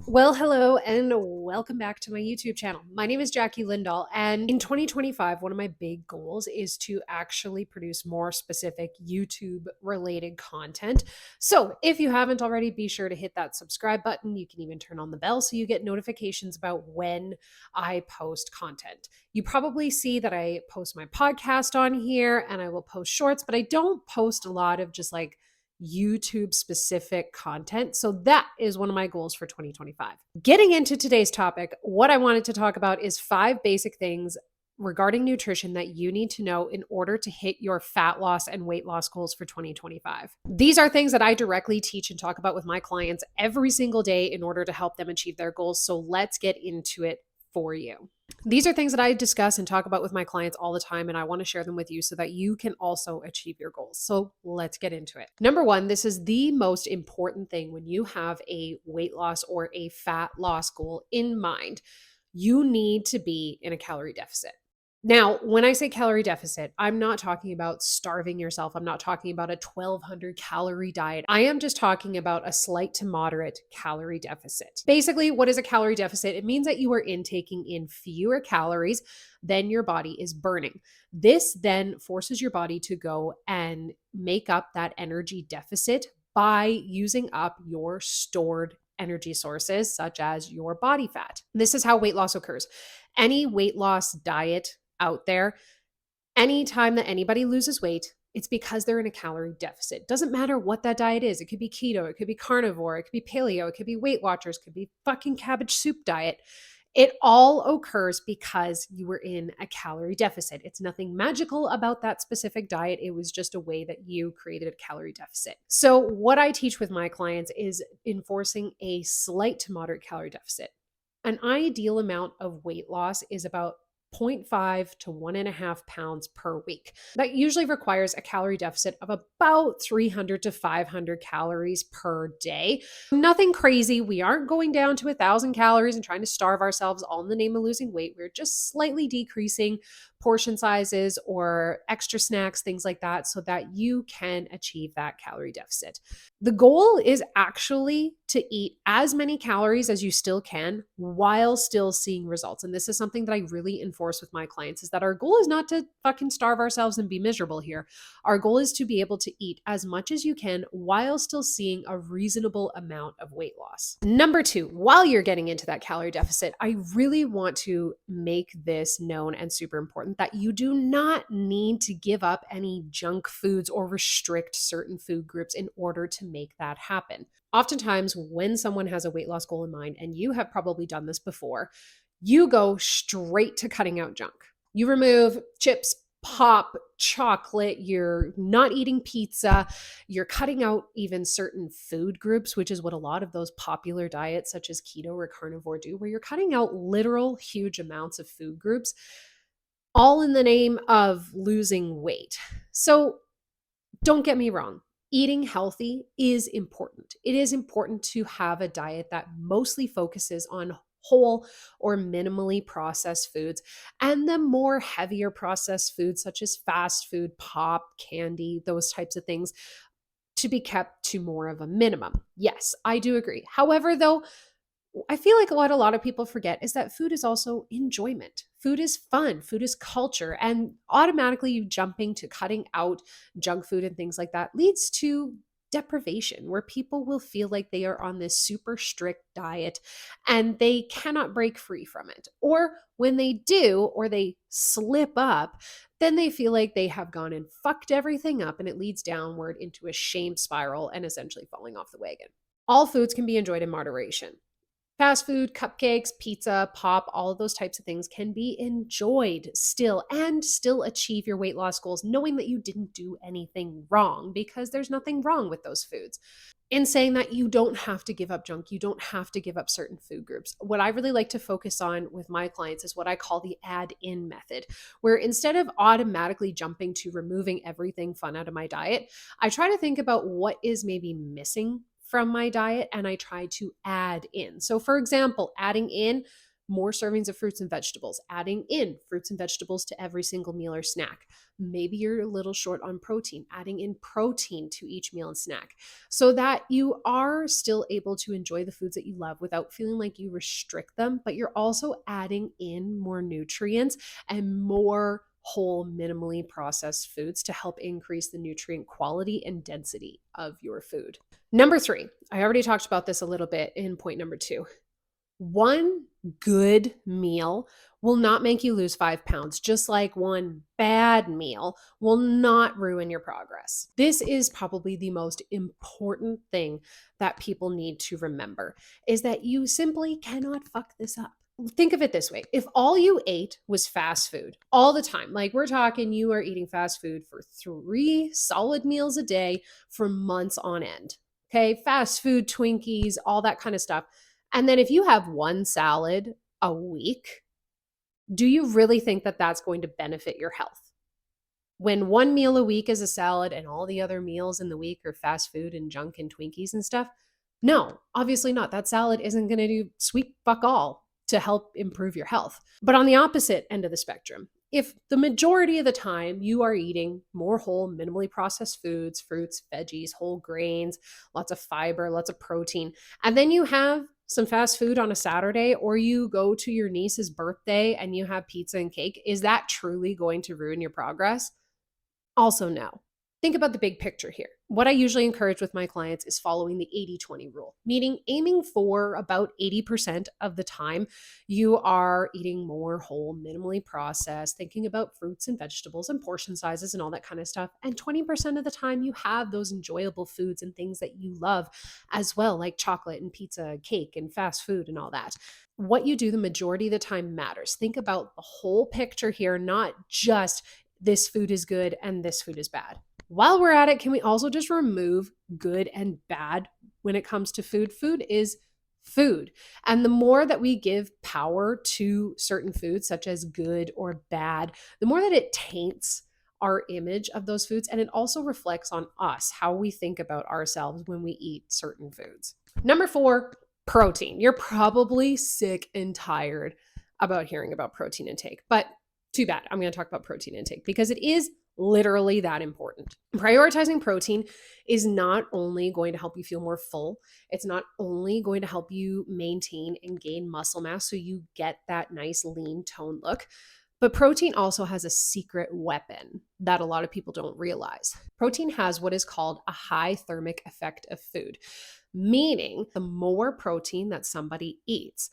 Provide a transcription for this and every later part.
Well, hello and welcome back to my YouTube channel. My name is Jackie Lindal, and in 2025, one of my big goals is to actually produce more specific YouTube related content. So, if you haven't already, be sure to hit that subscribe button. You can even turn on the bell so you get notifications about when I post content. You probably see that I post my podcast on here and I will post shorts, but I don't post a lot of just like YouTube specific content. So that is one of my goals for 2025. Getting into today's topic, what I wanted to talk about is 5 basic things regarding nutrition that you need to know in order to hit your fat loss and weight loss goals for 2025. These are things that I directly teach and talk about with my clients every single day in order to help them achieve their goals. So let's get into it for you. These are things that I discuss and talk about with my clients all the time, and I want to share them with you so that you can also achieve your goals. So let's get into it. Number one, this is the most important thing when you have a weight loss or a fat loss goal in mind. You need to be in a calorie deficit. Now, when I say calorie deficit, I'm not talking about starving yourself. I'm not talking about a 1200 calorie diet. I am just talking about a slight to moderate calorie deficit. Basically, what is a calorie deficit? It means that you are intaking in fewer calories than your body is burning. This then forces your body to go and make up that energy deficit by using up your stored energy sources, such as your body fat. This is how weight loss occurs. Any weight loss diet out there, anytime that anybody loses weight, it's because they're in a calorie deficit. Doesn't matter what that diet is. It could be keto, it could be carnivore, it could be paleo, it could be Weight Watchers, it could be fucking cabbage soup diet. It all occurs because you were in a calorie deficit. It's nothing magical about that specific diet. It was just a way that you created a calorie deficit. So what I teach with my clients is enforcing a slight to moderate calorie deficit. An ideal amount of weight loss is about 0.5 to 1.5 pounds per week. That usually requires a calorie deficit of about 300 to 500 calories per day. Nothing crazy. We aren't going down to 1,000 calories and trying to starve ourselves all in the name of losing weight. We're just slightly decreasing portion sizes or extra snacks, things like that, so that you can achieve that calorie deficit. The goal is actually to eat as many calories as you still can while still seeing results. And this is something that I really enforce with my clients, is that our goal is not to fucking starve ourselves and be miserable here. Our goal is to be able to eat as much as you can while still seeing a reasonable amount of weight loss. Number two, while you're getting into that calorie deficit, I really want to make this known and super important that you do not need to give up any junk foods or restrict certain food groups in order to make that happen. Oftentimes, when someone has a weight loss goal in mind, and you have probably done this before, you go straight to cutting out junk. You remove chips, pop, chocolate, you're not eating pizza, you're cutting out even certain food groups, which is what a lot of those popular diets such as keto or carnivore do, where you're cutting out literal huge amounts of food groups, all in the name of losing weight. So don't get me wrong. Eating healthy is important. It is important to have a diet that mostly focuses on whole or minimally processed foods, and the more heavier processed foods such as fast food, pop, candy, those types of things to be kept to more of a minimum. Yes, I do agree. However, though, I feel like what a lot of people forget is that food is also enjoyment. Food is fun. Food is culture. And automatically you jumping to cutting out junk food and things like that leads to deprivation, where people will feel like they are on this super strict diet and they cannot break free from it. Or when they do, or they slip up, then they feel like they have gone and fucked everything up, and it leads downward into a shame spiral and essentially falling off the wagon. All foods can be enjoyed in moderation. Fast food, cupcakes, pizza, pop, all of those types of things can be enjoyed still and still achieve your weight loss goals, knowing that you didn't do anything wrong, because there's nothing wrong with those foods. In saying that, you don't have to give up junk, you don't have to give up certain food groups. What I really like to focus on with my clients is what I call the add-in method, where instead of automatically jumping to removing everything fun out of my diet, I try to think about what is maybe missing from my diet and I try to add in. So, for example, adding in more servings of fruits and vegetables, adding in fruits and vegetables to every single meal or snack. Maybe you're a little short on protein, adding in protein to each meal and snack so that you are still able to enjoy the foods that you love without feeling like you restrict them, but you're also adding in more nutrients and more whole, minimally processed foods to help increase the nutrient quality and density of your food. Number 3, I already talked about this a little bit in point number 2. One good meal will not make you lose 5 pounds, just like one bad meal will not ruin your progress. This is probably the most important thing that people need to remember, is that you simply cannot fuck this up. Think of it this way. If all you ate was fast food all the time, like we're talking, you are eating fast food for 3 solid meals a day for months on end. Okay, fast food, Twinkies, all that kind of stuff. And then if you have one salad a week, do you really think that that's going to benefit your health? When one meal a week is a salad and all the other meals in the week are fast food and junk and Twinkies and stuff? No, obviously not. That salad isn't going to do sweet fuck all to help improve your health. But on the opposite end of the spectrum, if the majority of the time you are eating more whole, minimally processed foods, fruits, veggies, whole grains, lots of fiber, lots of protein, and then you have some fast food on a Saturday, or you go to your niece's birthday and you have pizza and cake, is that truly going to ruin your progress? Also, no. Think about the big picture here. What I usually encourage with my clients is following the 80-20 rule, meaning aiming for about 80% of the time you are eating more whole, minimally processed, thinking about fruits and vegetables and portion sizes and all that kind of stuff. And 20% of the time you have those enjoyable foods and things that you love as well, like chocolate and pizza, cake and fast food and all that. What you do the majority of the time matters. Think about the whole picture here, not just this food is good and this food is bad. While we're at it, can we also just remove good and bad when it comes to food? Food is food. And the more that we give power to certain foods, such as good or bad, the more that it taints our image of those foods. And it also reflects on us, how we think about ourselves when we eat certain foods. Number 4, protein. You're probably sick and tired about hearing about protein intake, but too bad. I'm going to talk about protein intake because it is literally that important. Prioritizing protein is not only going to help you feel more full, it's not only going to help you maintain and gain muscle mass so you get that nice lean toned look, but protein also has a secret weapon that a lot of people don't realize. Protein has what is called a high thermic effect of food, meaning the more protein that somebody eats,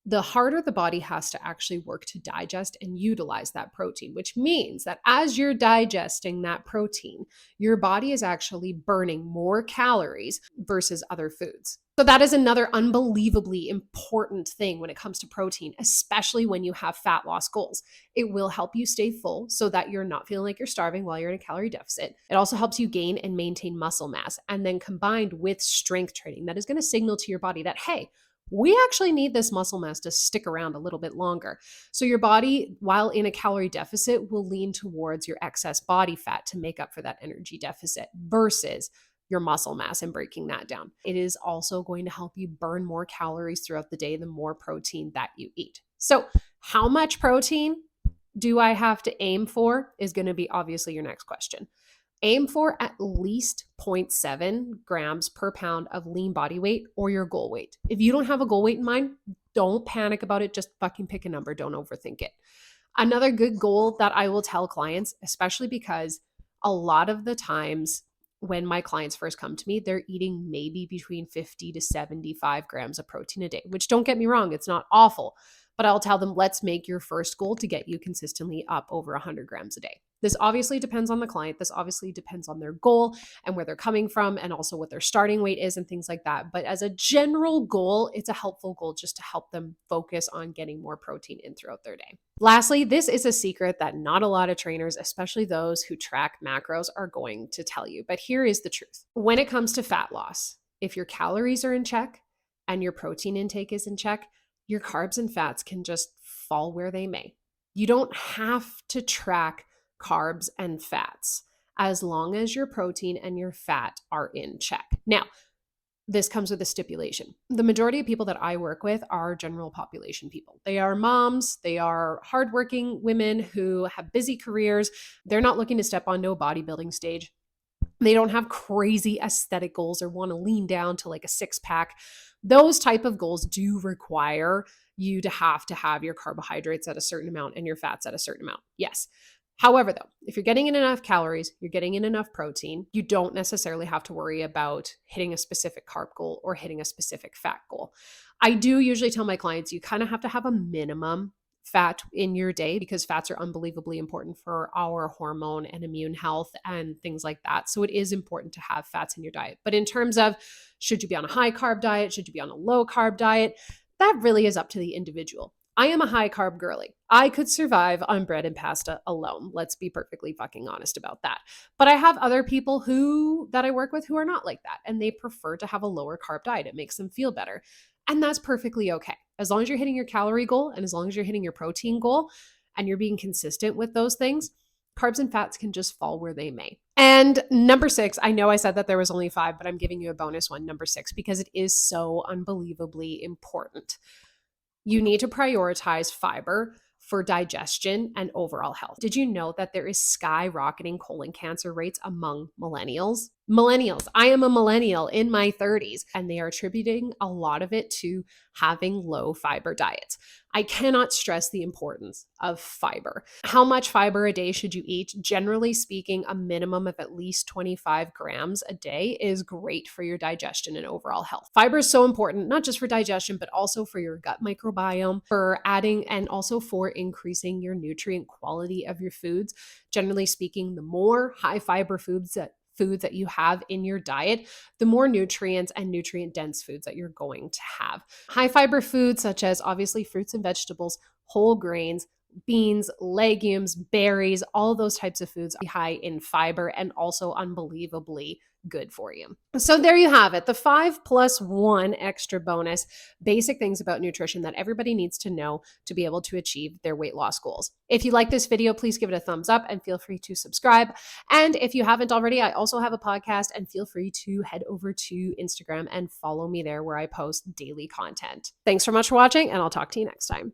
the harder the body has to actually work to digest and utilize that protein, which means that as you're digesting that protein, your body is actually burning more calories versus other foods. So that is another unbelievably important thing when it comes to protein, especially when you have fat loss goals. It will help you stay full so that you're not feeling like you're starving while you're in a calorie deficit. It also helps you gain and maintain muscle mass. And then combined with strength training, that is going to signal to your body that, hey, we actually need this muscle mass to stick around a little bit longer. So your body, while in a calorie deficit, will lean towards your excess body fat to make up for that energy deficit versus your muscle mass and breaking that down. It is also going to help you burn more calories throughout the day, the more protein that you eat. So how much protein do I have to aim for is going to be obviously your next question. Aim for at least 0.7 grams per pound of lean body weight or your goal weight. If you don't have a goal weight in mind, don't panic about it. Just fucking pick a number. Don't overthink it. Another good goal that I will tell clients, especially because a lot of the times when my clients first come to me, they're eating maybe between 50 to 75 grams of protein a day, which don't get me wrong, it's not awful. But I'll tell them, let's make your first goal to get you consistently up over 100 grams a day. This obviously depends on the client. This obviously depends on their goal and where they're coming from and also what their starting weight is and things like that. But as a general goal, it's a helpful goal just to help them focus on getting more protein in throughout their day. Lastly, this is a secret that not a lot of trainers, especially those who track macros, are going to tell you. But here is the truth. When it comes to fat loss, if your calories are in check and your protein intake is in check, your carbs and fats can just fall where they may. You don't have to track carbs and fats as long as your protein and your fat are in check. Now, this comes with a stipulation. The majority of people that I work with are general population people. They are moms, they are hardworking women who have busy careers. They're not looking to step onto a bodybuilding stage. They don't have crazy aesthetic goals or want to lean down to like a six pack. Those type of goals do require you to have your carbohydrates at a certain amount and your fats at a certain amount. Yes. However, though, if you're getting in enough calories, you're getting in enough protein, you don't necessarily have to worry about hitting a specific carb goal or hitting a specific fat goal. I do usually tell my clients you kind of have to have a minimum fat in your day because fats are unbelievably important for our hormone and immune health and things like that. So it is important to have fats in your diet. But in terms of should you be on a high carb diet, should you be on a low carb diet, that really is up to the individual. I am a high carb girly. I could survive on bread and pasta alone. Let's be perfectly fucking honest about that. But I have other people that I work with who are not like that, and they prefer to have a lower carb diet. It makes them feel better. And that's perfectly okay. As long as you're hitting your calorie goal and as long as you're hitting your protein goal and you're being consistent with those things, carbs and fats can just fall where they may. And number 6, I know I said that there was only 5, but I'm giving you a bonus one, number 6, because it is so unbelievably important. You need to prioritize fiber for digestion and overall health. Did you know that there is skyrocketing colon cancer rates among millennials? Millennials. I am a millennial in my 30s, and they are attributing a lot of it to having low fiber diets. I cannot stress the importance of fiber. How much fiber a day should you eat? Generally speaking, a minimum of at least 25 grams a day is great for your digestion and overall health. Fiber is so important, not just for digestion, but also for your gut microbiome, for adding and also for increasing your nutrient quality of your foods. Generally speaking, the more high fiber foods that you have in your diet, the more nutrients and nutrient dense foods that you're going to have. High fiber foods such as obviously fruits and vegetables, whole grains, beans, legumes, berries, all those types of foods are high in fiber and also unbelievably good for you. So there you have it, the 5+1 extra bonus basic things about nutrition that everybody needs to know to be able to achieve their weight loss goals. If you like this video, please give it a thumbs up and feel free to subscribe. And if you haven't already, I also have a podcast, and feel free to head over to Instagram and follow me there where I post daily content. Thanks so much for watching, and I'll talk to you next time.